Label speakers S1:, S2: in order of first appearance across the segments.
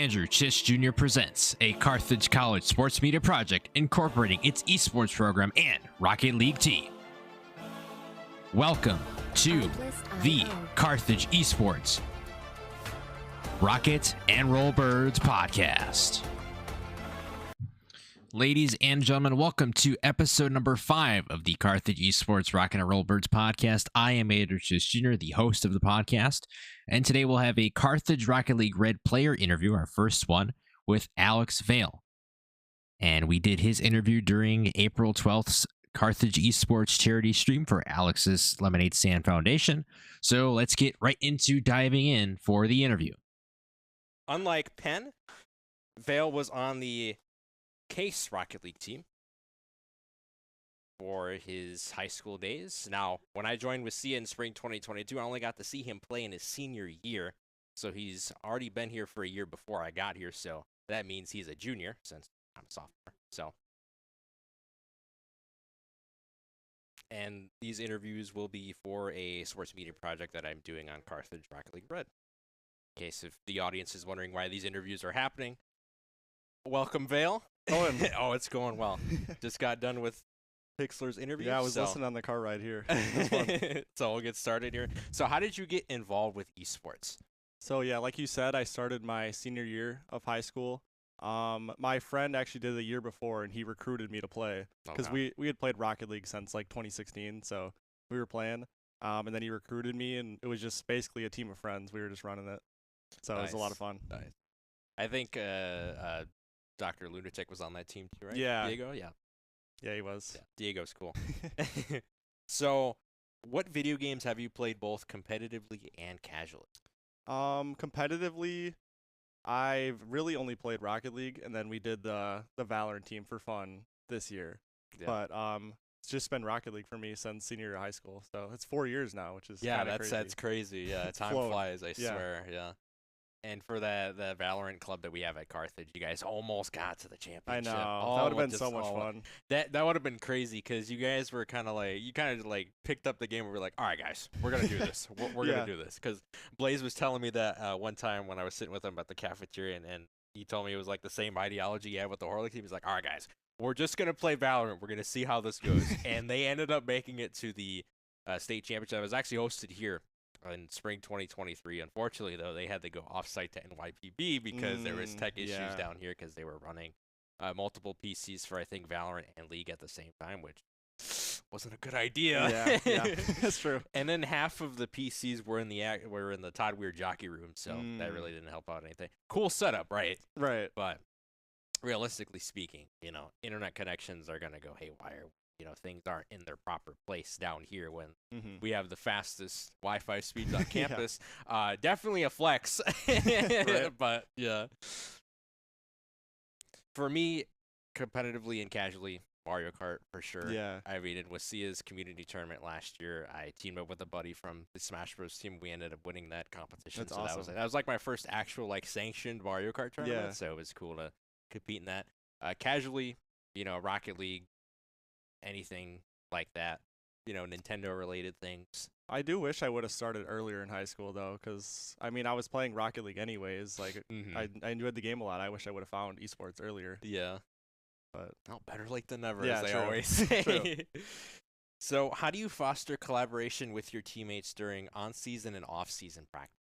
S1: Andrew Czysz Jr. presents a Carthage College sports media project incorporating its esports program and Rocket League team. Welcome to the Carthage Esports Rocket and Roll Birds podcast. Ladies and gentlemen, welcome to episode number 5 of the Carthage Esports Rocket and Roll Birds podcast. I am Andrew Czysz Jr., the host of the podcast, and today we'll have a Carthage Rocket League Red player interview, our first one, with Alex Vaile. And we did his interview during April 12th's Carthage Esports charity stream for Alex's Lemonade Stand Foundation. So let's get right into diving in for the interview.
S2: Unlike Penn, Vaile was on the Case Rocket League team for his high school days. Now, when I joined with Sia in spring 2022, I only got to see him play in his senior year. So he's already been here for a year before I got here. So that means he's a junior since I'm a sophomore. So, and these interviews will be for a sports media project that I'm doing on Carthage Rocket League Red. In case if the audience is wondering why these interviews are happening, welcome, Vaile. Oh, it's going well. Just got done with Pixler's interview.
S3: Yeah, I was listening on the car ride here.
S2: So we'll get started here. So how did you get involved with esports?
S3: So yeah, like you said, I started my senior year of high school. My friend actually did the year before, and he recruited me to play because we had played Rocket League since like 2016. So we were playing, and then he recruited me, and it was just basically a team of friends. We were just running it. So It was a lot of fun.
S2: Nice. I think Dr. Lunatic was on that team too, right?
S3: Yeah.
S2: Diego? Yeah.
S3: Yeah, he was.
S2: Yeah, Diego's cool. So, what video games have you played both competitively and casually?
S3: Competitively, I've really only played Rocket League, and then we did the Valorant team for fun this year. Yeah. But it's just been Rocket League for me since senior year of high school. So it's 4 years now, which is crazy.
S2: That's crazy. Yeah, time flies, I swear. Yeah. And for the Valorant club that we have at Carthage, you guys almost got to the championship.
S3: I know. That would have been so much fun.
S2: That would have been crazy because you guys were kind of like picked up the game and were like, all right, guys, we're going to do this. We're going to do this. Because Blaze was telling me that one time when I was sitting with him at the cafeteria, and he told me it was like the same ideology he had with the Horlick team. He's like, all right, guys, we're just going to play Valorant. We're going to see how this goes. And they ended up making it to the state championship. It was actually hosted here in spring 2023. Unfortunately, though, they had to go off-site to NYPB because there was tech issues down here because they were running multiple PCs for, I think, Valorant and League at the same time, which wasn't a good idea.
S3: Yeah, that's true.
S2: And then half of the PCs were in the Todd Weir jockey room, so that really didn't help out anything. Cool setup, right?
S3: Right.
S2: But realistically speaking, internet connections are going to go haywire. Things aren't in their proper place down here when we have the fastest Wi-Fi speeds on campus. Definitely a flex. Right. But, yeah. For me, competitively and casually, Mario Kart for sure.
S3: Yeah.
S2: I mean, with Sia's community tournament last year, I teamed up with a buddy from the Smash Bros. Team. We ended up winning that competition.
S3: That's
S2: so
S3: awesome.
S2: That was like my first actual sanctioned Mario Kart tournament. So it was cool to compete in that. Casually, Rocket League, anything like that, Nintendo related things.
S3: I do wish I would have started earlier in high school though, because I was playing Rocket League anyways. I enjoyed the game a lot. I wish I would have found esports earlier.
S2: Yeah, but better late than never,
S3: yeah,
S2: as they always say. So, how do you foster collaboration with your teammates during on-season and off-season practice?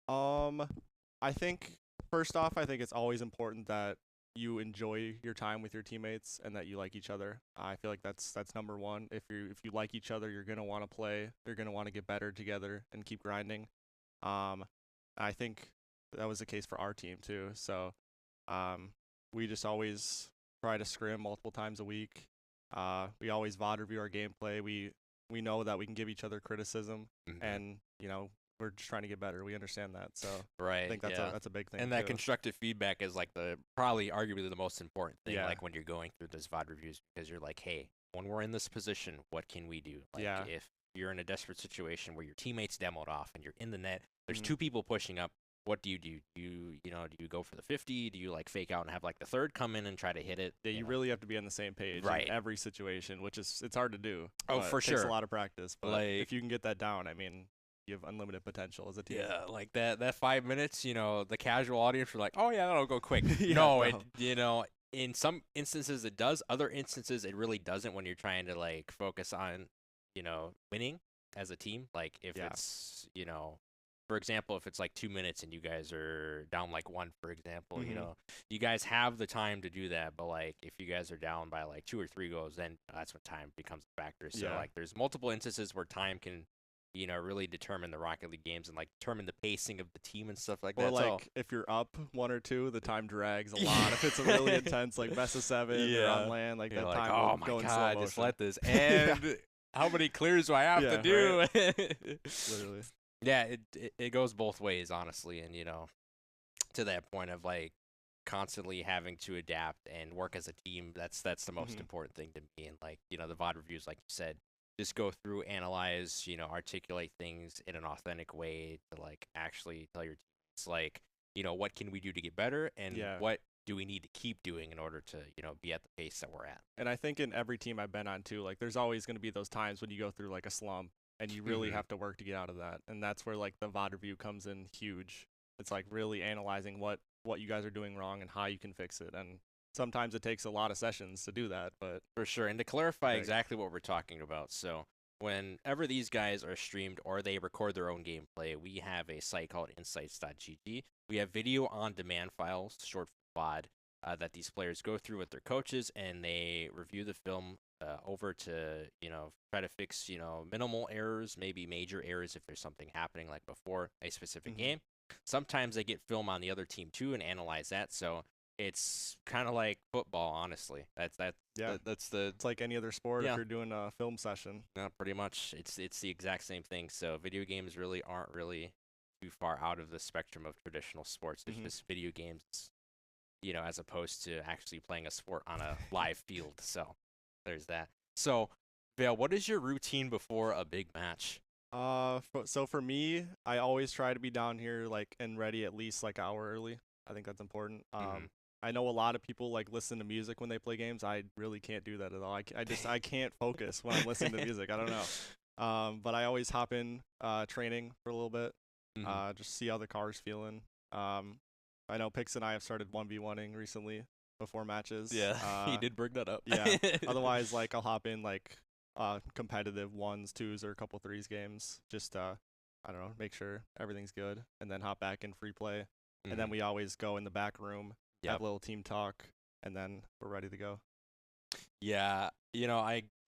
S3: I think first off, it's always important that you enjoy your time with your teammates and that you like each other. I feel like that's number one. If you like each other, you're gonna want to play. You're gonna want to get better together and keep grinding. I think that was the case for our team too. So, we just always try to scrim multiple times a week. We always VOD review our gameplay. We know that we can give each other criticism, and we're just trying to get better. We understand that, so
S2: right.
S3: I think that's a big thing.
S2: And that constructive feedback is probably arguably the most important thing.
S3: Yeah.
S2: When you're going through those VOD reviews, because you're like, hey, when we're in this position, what can we do? If you're in a desperate situation where your teammates demoed off and you're in the net, there's two people pushing up. What do you do? Do you go for the 50? Do you fake out and have the third come in and try to hit it?
S3: Yeah, you really have to be on the same page in every situation, which it's hard to do.
S2: Oh, for sure.
S3: It takes a lot of practice, but if you can get that down, you have unlimited potential as a team.
S2: Yeah, like that 5 minutes, the casual audience were like, "Oh yeah, that'll go quick."
S3: Yeah,
S2: No,
S3: no.
S2: in some instances it does. Other instances it really doesn't when you're trying to like focus on, winning as a team. Like if
S3: Yeah.
S2: it's, for example, if it's like 2 minutes and you guys are down like one, for example,
S3: Mhm.
S2: you guys have the time to do that. But like if you guys are down by like 2 or 3 goals, then that's when time becomes a factor. So
S3: Yeah.
S2: like there's multiple instances where time can really determine the Rocket League games and like determine the pacing of the team and stuff like
S3: Or
S2: that.
S3: like if you're up 1 or 2, the time drags a lot. If it's a really intense like best of 7 or
S2: Yeah.
S3: on land, like
S2: You're
S3: that
S2: like,
S3: time
S2: oh
S3: will
S2: my
S3: go in slow
S2: god,
S3: motion.
S2: just let this
S3: Yeah.
S2: end. How many clears do I have to
S3: Yeah,
S2: do?
S3: Literally.
S2: Yeah, it goes both ways, honestly, and to that point of like constantly having to adapt and work as a team. That's the most
S3: Mhm.
S2: important thing to me. And like the VOD reviews, like you said, just go through, analyze, articulate things in an authentic way to like actually tell your teams like what can we do to get better, and
S3: Yeah.
S2: what do we need to keep doing in order to be at the pace that we're at.
S3: And I think in every team I've been on too, like there's always going to be those times when you go through like a slump and you really
S2: Mhm.
S3: have to work to get out of that. And that's where like the VOD review comes in huge. It's like really analyzing what you guys are doing wrong and how you can fix it. And sometimes it takes a lot of sessions to do that, but
S2: For sure. And to clarify
S3: Right.
S2: exactly what we're talking about, so whenever these guys are streamed or they record their own gameplay, we have a site called insights.gg. We have video on demand files, short for VOD, that these players go through with their coaches, and they review the film over to, try to fix, minimal errors, maybe major errors if there's something happening like before a specific
S3: Mhm.
S2: game. Sometimes they get film on the other team too and analyze that. So it's kind of like football, honestly. That's
S3: Yeah.
S2: that's the
S3: it's like any other sport
S2: Yeah.
S3: if you're doing a film session.
S2: no, pretty much. It's the exact same thing. So video games really aren't really too far out of the spectrum of traditional sports. It's
S3: Mhm.
S2: just video games, as opposed to actually playing a sport on a live field. So there's that. So Vale, what is your routine before a big match?
S3: So for me, I always try to be down here like and ready at least like an hour early. I think that's important.
S2: Mhm.
S3: I know a lot of people like listen to music when they play games. I really can't do that at all. I can't focus when I'm listening to music. I don't know. But I always hop in training for a little bit.
S2: Mhm.
S3: Just see how the car's feeling. I know Pix and I have started 1v1ing recently before matches.
S2: Yeah, he did bring that up.
S3: Yeah. Otherwise, like I'll hop in like competitive 1s, 2s, or a couple 3s games. Just I don't know, make sure everything's good, and then hop back in free play. And then
S2: Mhm.
S3: we always go in the back room,
S2: Yep.
S3: have a little team talk, and then we're ready to go.
S2: Yeah,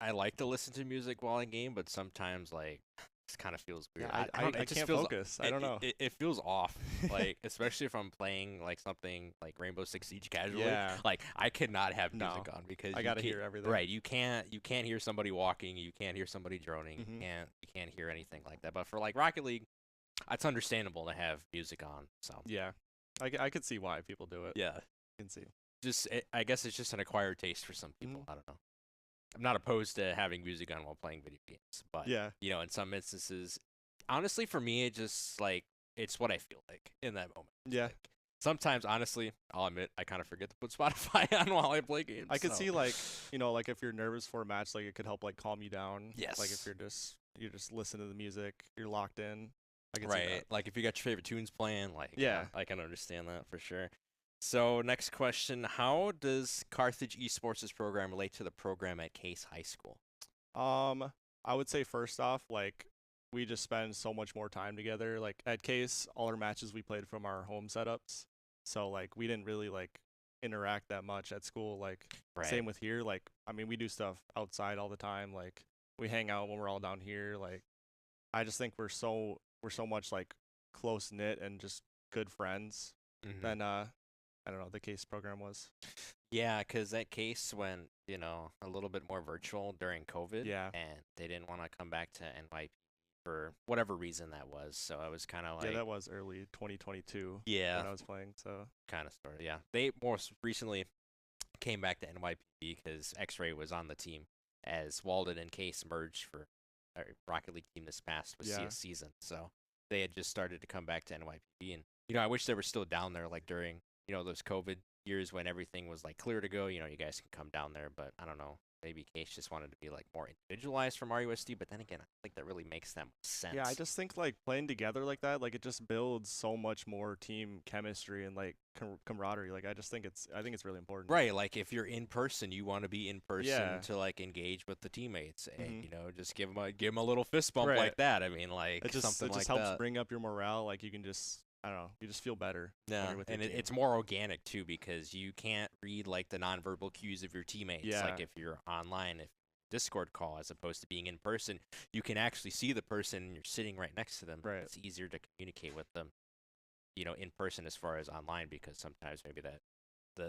S2: I like to listen to music while in game, but sometimes like it kind of feels weird.
S3: Yeah,
S2: I don't know,
S3: I
S2: it just
S3: can't
S2: feels
S3: focus. I don't know.
S2: It feels off. Like especially if I'm playing like something like Rainbow Six Siege casually.
S3: Yeah.
S2: Like I cannot have
S3: No.
S2: music on because
S3: I
S2: you
S3: gotta
S2: can't-
S3: hear everything.
S2: Right, you can't hear somebody walking, you can't hear somebody droning,
S3: Mhm.
S2: you can't hear anything like that. But for like Rocket League, it's understandable to have music on. So
S3: Yeah, I could see why people do it.
S2: yeah,
S3: I can see.
S2: I guess it's just an acquired taste for some people.
S3: Mhm.
S2: I don't know. I'm not opposed to having music on while playing video games, but
S3: Yeah.
S2: in some instances, honestly, for me, it just like it's what I feel like in that moment.
S3: Yeah.
S2: Like, sometimes, honestly, I'll admit I kind of forget to put Spotify on while I play games.
S3: I could
S2: so-
S3: see like like if you're nervous for a match, like it could help like calm you down. Like if
S2: Yes.
S3: you just listen to the music, you're locked in. I can see
S2: right,
S3: that.
S2: like if you got your favorite tunes playing, like
S3: Yeah.
S2: I can understand that for sure. So next question: how does Carthage Esports' program relate to the program at Case High School?
S3: I would say first off, like we just spend so much more time together. Like at Case, all our matches we played from our home setups. So like we didn't really like interact that much at school. Like
S2: Right.
S3: same with here. Like I mean we do stuff outside all the time. Like we hang out when we're all down here. Like I just think we're so much like close knit and just good friends
S2: Mhm.
S3: than I don't know, the Case program was.
S2: Yeah, because that case went, a little bit more virtual during COVID.
S3: Yeah.
S2: And they didn't want to come back to NYP for whatever reason that was. So it was kind of like,
S3: Yeah, that was early 2022
S2: yeah,
S3: when I was playing. So
S2: kind of story. Yeah. They most recently came back to NYP because X-Ray was on the team as Walden and Case merged for our Rocket League team this past with
S3: Yeah.
S2: CS season. So they had just started to come back to NYP. And, I wish they were still down there like during, those COVID years when everything was like clear to go. You guys can come down there, but I don't know. maybe Case just wanted to be like more individualized from RUSD, but then again, I think that really makes that much sense.
S3: Yeah, I just think like playing together like that, like it just builds so much more team chemistry and like camaraderie. Like I think it's really important.
S2: Right, like if you're in person, you want to be in person
S3: Yeah.
S2: to like engage with the teammates, and
S3: Mhm.
S2: you know, just give them a little fist bump
S3: Right.
S2: like that. I mean, like
S3: It just
S2: something like
S3: helps
S2: that.
S3: bring up your morale. Like you can just, I don't know, you just feel better when
S2: Yeah,
S3: you're with
S2: and
S3: your team.
S2: it's more organic too because you can't read like the nonverbal cues of your teammates.
S3: Yeah.
S2: Like if you're online, if Discord call as opposed to being in person, you can actually see the person and you're sitting right next to them.
S3: Right.
S2: It's easier to communicate with them, you know, in person as far as online because sometimes maybe that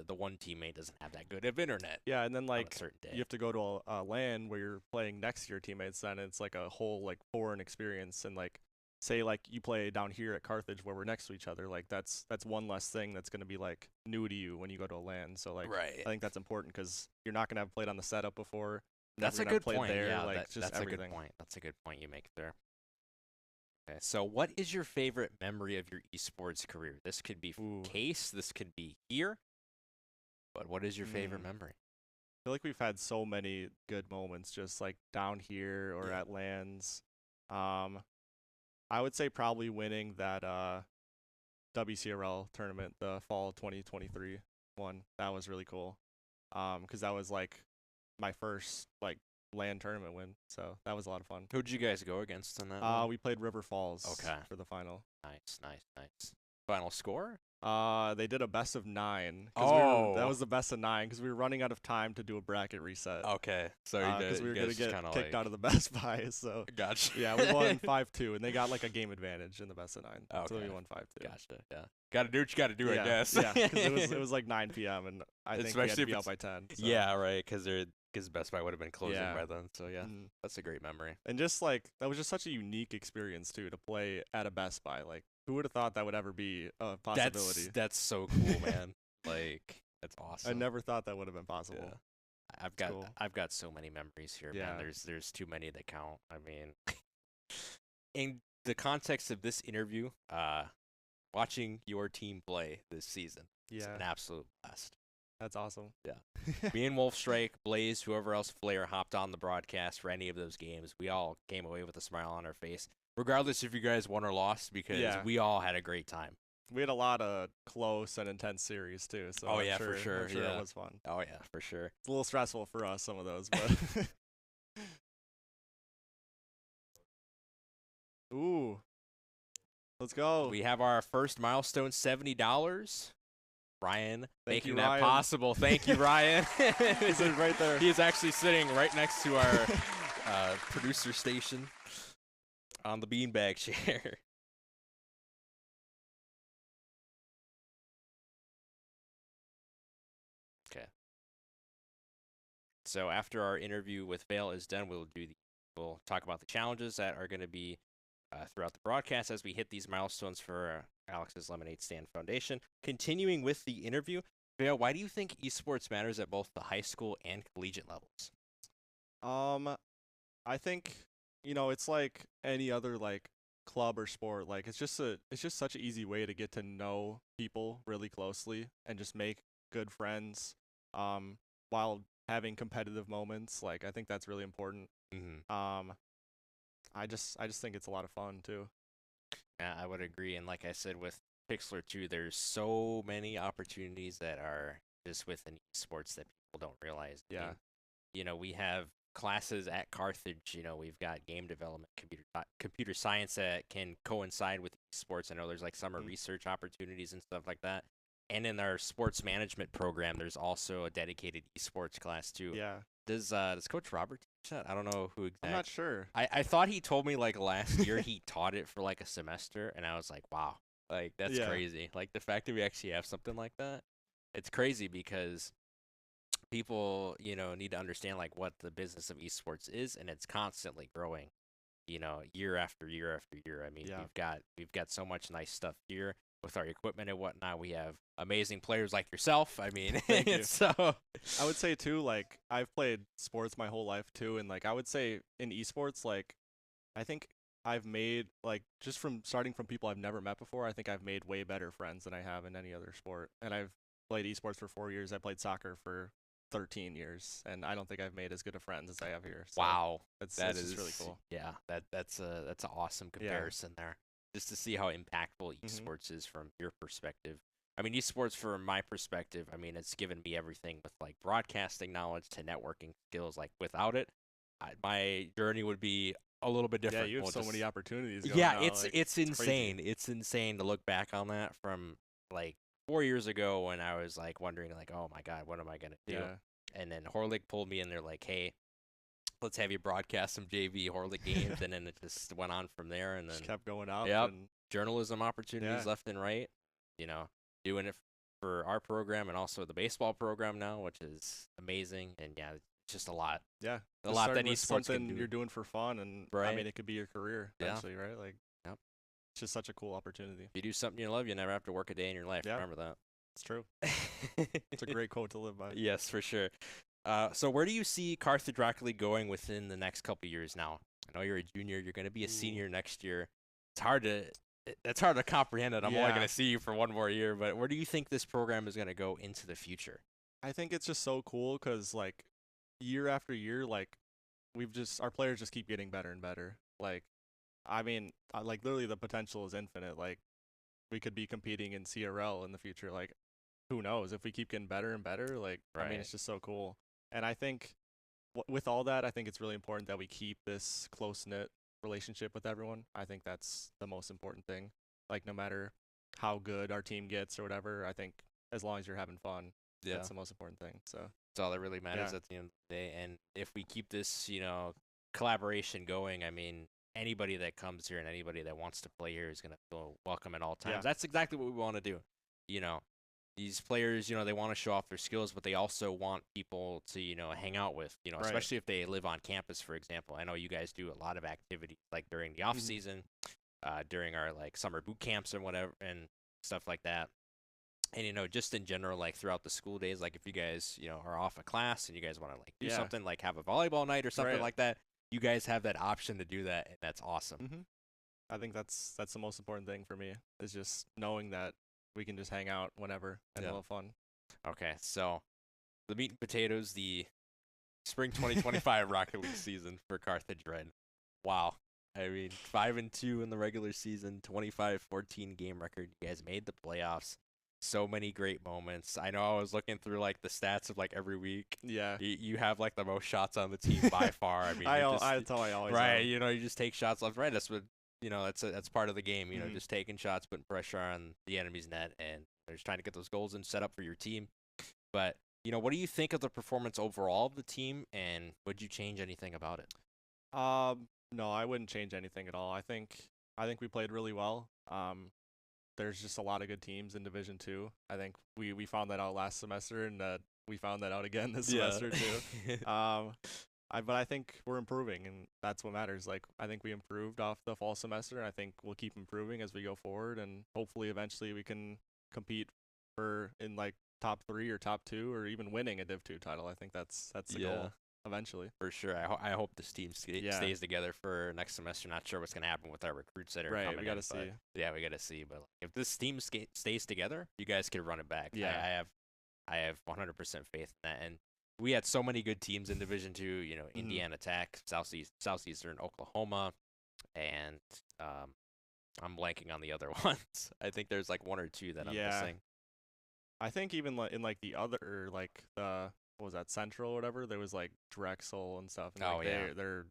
S2: the one teammate doesn't have that good of internet.
S3: Yeah, and then
S2: on
S3: like
S2: a certain day.
S3: you have to go to a LAN where you're playing next to your teammates. Then it's like a whole like foreign experience. And like say like you play down here at Carthage where we're next to each other. Like that's one less thing that's gonna be like new to you when you go to a LAN. So like
S2: Right.
S3: I think that's important because you're not gonna have played on the setup before.
S2: That's
S3: never
S2: a
S3: gonna have
S2: good
S3: played
S2: point.
S3: there.
S2: Yeah,
S3: like just
S2: that's
S3: everything.
S2: a good point. That's a good point you make there. Okay, so what is your favorite memory of your esports career? This could be
S3: Ooh.
S2: Case, this could be here, but what is your favorite memory?
S3: I feel like we've had so many good moments just like down here or
S2: Yeah.
S3: at LANs. I would say probably winning that WCRL tournament, the fall 2023 one. That was really cool. 'Cause that was like my first like LAN tournament win. So that was a lot of fun.
S2: Who'd you guys go against in that one?
S3: We played River Falls
S2: Okay.
S3: for the final.
S2: Nice, nice, nice. Final score?
S3: They did a best of 9.
S2: Oh.
S3: That was the best of 9 because we were running out of time to do a bracket reset.
S2: Okay, so
S3: Because we were gonna get
S2: kinda
S3: kicked out of the Best Buy. So
S2: Gotcha.
S3: yeah, we won 5-2, and they got like a game advantage in the best of 9. So we
S2: Okay.
S3: won 5-2.
S2: Gotcha. Yeah. Gotta do what you gotta do,
S3: yeah,
S2: I guess.
S3: yeah, because it was like 9 p.m. and I think we had
S2: Especially
S3: to
S2: if
S3: be out
S2: it's-
S3: by 10. So.
S2: Yeah, right. Because Best Buy would have been closing
S3: Yeah.
S2: by then. So yeah,
S3: Mhm.
S2: that's a great memory.
S3: And just like that was just such a unique experience too to play at a Best Buy. Like who would have thought that would ever be a possibility?
S2: That's so cool, man. Like that's awesome.
S3: I never thought that would have been possible.
S2: Yeah.
S3: cool.
S2: I've got so many memories here,
S3: Yeah.
S2: man. There's too many that count. I mean, in the context of this interview, watching your team play this season is
S3: Yeah,
S2: an absolute blast.
S3: that's awesome.
S2: Yeah. Me and Wolfstrike, Blaze, whoever else Flair hopped on the broadcast for any of those games. We all came away with a smile on our face, regardless if you guys won or lost, because
S3: Yeah.
S2: we all had a great time.
S3: We had a lot of close and intense series too. So
S2: Oh,
S3: I'm
S2: yeah, for sure,
S3: I'm sure
S2: yeah.
S3: it was fun.
S2: Oh yeah, for sure.
S3: It's a little stressful for us, some of those, but ooh, let's go.
S2: We have our first milestone, $70. Ryan
S3: Thank
S2: making
S3: you,
S2: that
S3: Ryan.
S2: possible. Thank you, Ryan.
S3: He's right there.
S2: He is actually sitting right next to our producer station on the beanbag chair. Okay. So after our interview with Vaile is done, we'll talk about the challenges that are going to be throughout the broadcast as we hit these milestones for Alex's Lemonade Stand Foundation. Continuing with the interview, Vaile, why do you think esports matters at both the high school and collegiate levels?
S3: I think it's like any other like club or sport. Like it's just such an easy way to get to know people really closely and just make good friends. While having competitive moments. Like I think that's really important.
S2: Mm-hmm.
S3: I just think it's a lot of fun too.
S2: Yeah, I would agree. And like I said with Pixlr 2, there's so many opportunities that are just within esports that people don't realize.
S3: Yeah.
S2: I mean, we have classes at Carthage. We've got game development, computer science that can coincide with esports. I know there's like summer research opportunities and stuff like that. And in our sports management program, there's also a dedicated esports class too.
S3: Yeah.
S2: Does Coach Robert teach that? I don't know who exactly.
S3: I'm not sure.
S2: I thought he told me like last year he taught it for like a semester, and I was like, wow, like that's crazy. Like the fact that we actually have something like that, it's crazy because people, need to understand like what the business of esports is, and it's constantly growing, year after year after year. I mean, we've got so much nice stuff here with our equipment and whatnot. We have amazing players like yourself. I mean,
S3: Thank you.
S2: so
S3: I would say too, like I've played sports my whole life too, and like I would say in esports, like I think I've made like just from starting from people I've never met before, I think I've made way better friends than I have in any other sport. And I've played esports for 4 years. I played soccer for 13 years, and I don't think I've made as good of friends as I have here. So
S2: Wow,
S3: it's
S2: that
S3: just
S2: is
S3: really cool.
S2: Yeah, that's an awesome comparison there. Just to see how impactful esports is from your perspective. I mean, esports from my perspective, I mean, it's given me everything with like broadcasting knowledge to networking skills. Like without it, my journey would be a little bit different.
S3: Yeah, you have so many opportunities. Going
S2: Yeah,
S3: now.
S2: it's
S3: like,
S2: it's insane.
S3: crazy.
S2: It's insane to look back on that from like 4 years ago when I was like wondering like, oh my God, what am I gonna do?
S3: Yeah.
S2: And then Horlick pulled me in there like, hey, let's have you broadcast some JV Horlick games, and then it just went on from there. And then
S3: Just kept going up.
S2: Yep.
S3: And
S2: Journalism opportunities
S3: Yeah.
S2: left and right. You know, doing it for our program and also the baseball program now, which is amazing. And yeah, it's just a lot.
S3: yeah,
S2: A
S3: just
S2: lot that
S3: starting with
S2: esports can
S3: something
S2: do.
S3: you're doing for fun, and I
S2: Right.
S3: mean, it could be your career
S2: Yeah.
S3: eventually, right? Like,
S2: Yep.
S3: it's just such a cool opportunity.
S2: If you do something you love, you never have to work a day in your life.
S3: Yeah.
S2: Remember that.
S3: It's true. It's a great quote to live by.
S2: Yes, for sure. So where do you see Carthage Rocket League going within the next couple years now? I know you're a junior. You're going to be a senior next year. It's hard to comprehend it. I'm only
S3: Yeah.
S2: going to see you for one more year. But where do you think this program is going to go into the future?
S3: I think it's just so cool because like year after year, like our players just keep getting better and better. Like, I mean, like literally the potential is infinite. Like, we could be competing in CRL in the future. Like, who knows if we keep getting better and better? Like, I mean,
S2: Right.
S3: it's just so cool. And I think with all that, I think it's really important that we keep this close knit relationship with everyone. I think that's the most important thing. Like, no matter how good our team gets or whatever, I think as long as you're having fun,
S2: Yeah.
S3: that's the most important thing. So
S2: That's all that really matters
S3: Yeah.
S2: at the end of the day. And if we keep this, collaboration going, I mean, anybody that comes here and anybody that wants to play here is going to feel welcome at all times.
S3: Yeah.
S2: That's exactly what we want to do. These players, they want to show off their skills, but they also want people to, hang out with,
S3: Right.
S2: especially if they live on campus, for example. I know you guys do a lot of activities like during the off season, during our like summer boot camps and whatever and stuff like that. And just in general, like throughout the school days, like if you guys, are off a class and you guys want to like do
S3: Yeah.
S2: something like have a volleyball night or something
S3: Right.
S2: like that, you guys have that option to do that, and that's awesome.
S3: I think that's the most important thing for me is just knowing that we can just hang out whenever and
S2: Yeah.
S3: we'll have fun.
S2: Okay, so the meat and potatoes, the spring 2025 Rocket League season for Carthage Red. Wow. I mean, 5-2 in the regular season, 25-14 game record. You guys made the playoffs. So many great moments. I know I was looking through like the stats of like every week.
S3: Yeah.
S2: You have like the most shots on the team by far. I mean,
S3: That's how I always
S2: right.
S3: am.
S2: You just take shots left, right. That's what that's part of the game.
S3: Mhm.
S2: Just taking shots, putting pressure on the enemy's net, and they're just trying to get those goals and set up for your team. But what do you think of the performance overall of the team, and would you change anything about it?
S3: No, I wouldn't change anything at all. I think we played really well. There's just a lot of good teams in Division 2. I think we found that out last semester, and we found that out again this semester too. But I think we're improving, and that's what matters. Like, I think we improved off the fall semester, and I think we'll keep improving as we go forward, and hopefully eventually we can compete in like top 3 or top 2 or even winning a Div 2 title. I think that's the goal eventually.
S2: For sure. I hope this team stays together for next semester. Not sure what's going to happen with our recruits that are
S3: Right,
S2: coming
S3: we got to
S2: in,
S3: see.
S2: but yeah, we got to see. But if this team stays together, you guys can run it back.
S3: Yeah.
S2: I have 100% faith in that. And we had so many good teams in Division 2, Indiana Tech, Southeastern Oklahoma, and I'm blanking on the other ones. I think there's like one or two that I'm missing.
S3: I think even in like the other, like the what was that, Central or whatever, there was like Drexel and stuff. And they're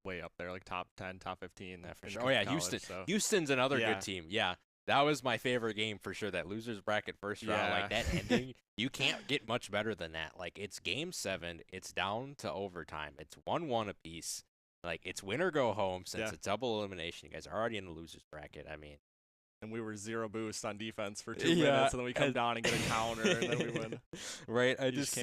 S3: way up there, like top 10, top 15.
S2: Yeah, for sure. Oh yeah,
S3: college,
S2: Houston.
S3: So.
S2: Houston's another
S3: Yeah.
S2: good team. Yeah, that was my favorite game for sure. That losers bracket first round, like that ending. You can't get much better than that. Like, it's game 7. It's down to overtime. It's 1-1 apiece. Like, it's win or go home since it's double elimination. You guys are already in the losers bracket. I mean.
S3: And we were 0 boost on defense for 2 minutes, and then we come down and get a counter, and then we win.
S2: Right, I just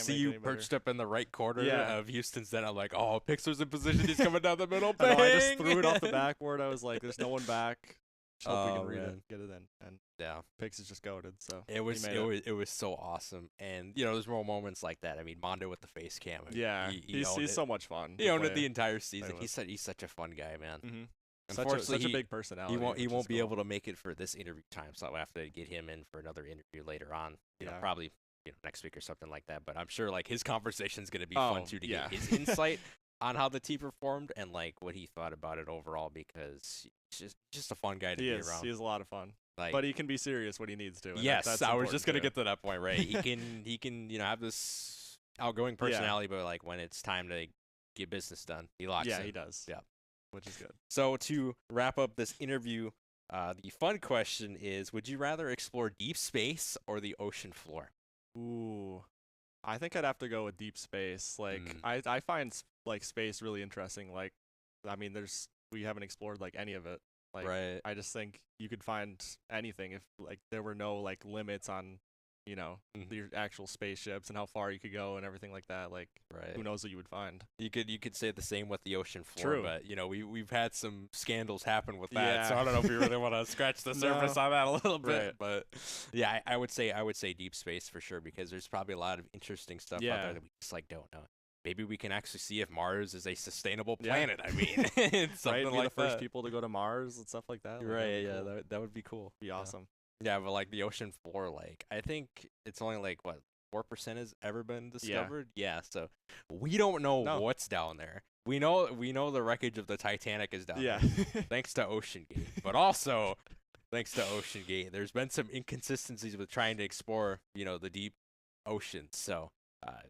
S2: see you perched up in the right corner of Houston's net. I'm like, oh, Pixar's in position. He's coming down the middle.
S3: I know, I just threw it off the backboard. I was like, there's no one back. Just hope we can read it, get it in. And
S2: yeah,
S3: Pix is just goated. So
S2: it was so awesome. And there's more moments like that. I mean, Mondo with the face cam.
S3: Yeah, he's so much fun.
S2: He owned it the entire season. He's such a fun guy, man.
S3: Mm-hmm.
S2: Unfortunately,
S3: such a big personality.
S2: He won't be able to make it for this interview time, so I'll have to get him in for another interview later on. Probably next week or something like that. But I'm sure like his conversation's gonna be fun too to
S3: yeah.
S2: get his insight on how the team performed and like what he thought about it overall, because he's just a fun guy to be around.
S3: He is a lot of fun.
S2: Like,
S3: but he can be serious when he needs to. And
S2: yes,
S3: that's
S2: I was just gonna
S3: too.
S2: get to that point, right? he can have this outgoing personality, but like when it's time to get business done, he locks in.
S3: Yeah, he does.
S2: Yeah,
S3: which is good.
S2: So to wrap up this interview, the fun question is: would you rather explore deep space or the ocean floor?
S3: Ooh, I think I'd have to go with deep space. Like I find like space really interesting. Like, I mean, we haven't explored like any of it. Like,
S2: right.
S3: I just think you could find anything if like there were no like limits on, your actual spaceships and how far you could go and everything like that. Like,
S2: right.
S3: Who knows what you would find?
S2: You could say the same with the ocean floor.
S3: True.
S2: But we've had some scandals happen with that, so I don't know if we really want to scratch the surface on that a little bit.
S3: Right.
S2: But yeah, I would say deep space for sure, because there's probably a lot of interesting stuff out there that we just like don't know. Maybe we can actually see if Mars is a sustainable planet. I mean, it's something
S3: right? Be
S2: like
S3: the first
S2: that.
S3: people to go to Mars and stuff like that. Like,
S2: Right? Yeah,
S3: cool.
S2: that would be cool.
S3: Be awesome.
S2: Yeah, but like the ocean floor, like I think it's only like what 4% has ever been discovered. Yeah, so we don't know what's down there. We know the wreckage of the Titanic is down there, thanks to OceanGate. But also, thanks to OceanGate, there's been some inconsistencies with trying to explore, the deep oceans. So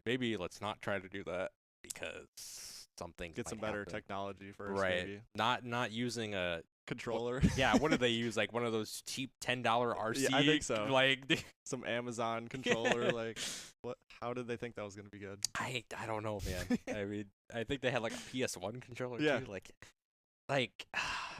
S2: maybe let's not try to do that, because something
S3: get some better technology first.
S2: Right.
S3: Maybe.
S2: Not using a
S3: controller.
S2: Yeah, what do they use? Like one of those cheap $10 RC?
S3: Yeah, I think so.
S2: Like
S3: some Amazon controller. Like, what? How did they think that was gonna be good?
S2: I don't know, man. I mean, I think they had like a PS1 controller
S3: Yeah.
S2: too. Like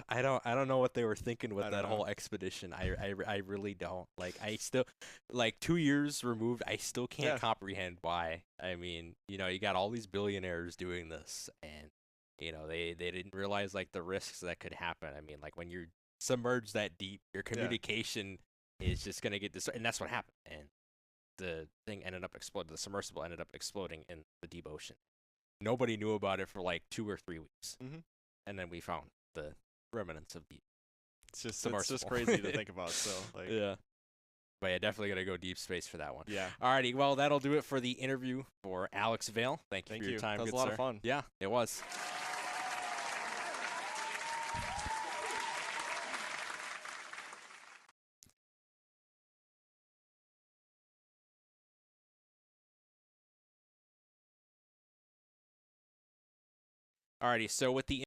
S2: I don't know what they were thinking with that whole expedition. I really don't. Like I still, like 2 years removed, I still can't comprehend why. I mean, you got all these billionaires doing this, and they didn't realize like the risks that could happen. I mean, like when you're submerged that deep, your communication is just gonna get and that's what happened. And the thing ended up exploding. The submersible ended up exploding in the deep ocean. Nobody knew about it for like 2 or 3 weeks, and then we found the remnants of deep.
S3: It's just crazy to think about. So like,
S2: yeah. But yeah, definitely gonna go deep space for that one.
S3: Yeah.
S2: Alrighty, well that'll do it for the interview for Alex Vaile. Thank you for your time.
S3: That was a lot of fun.
S2: Yeah, it was. Alrighty, so with the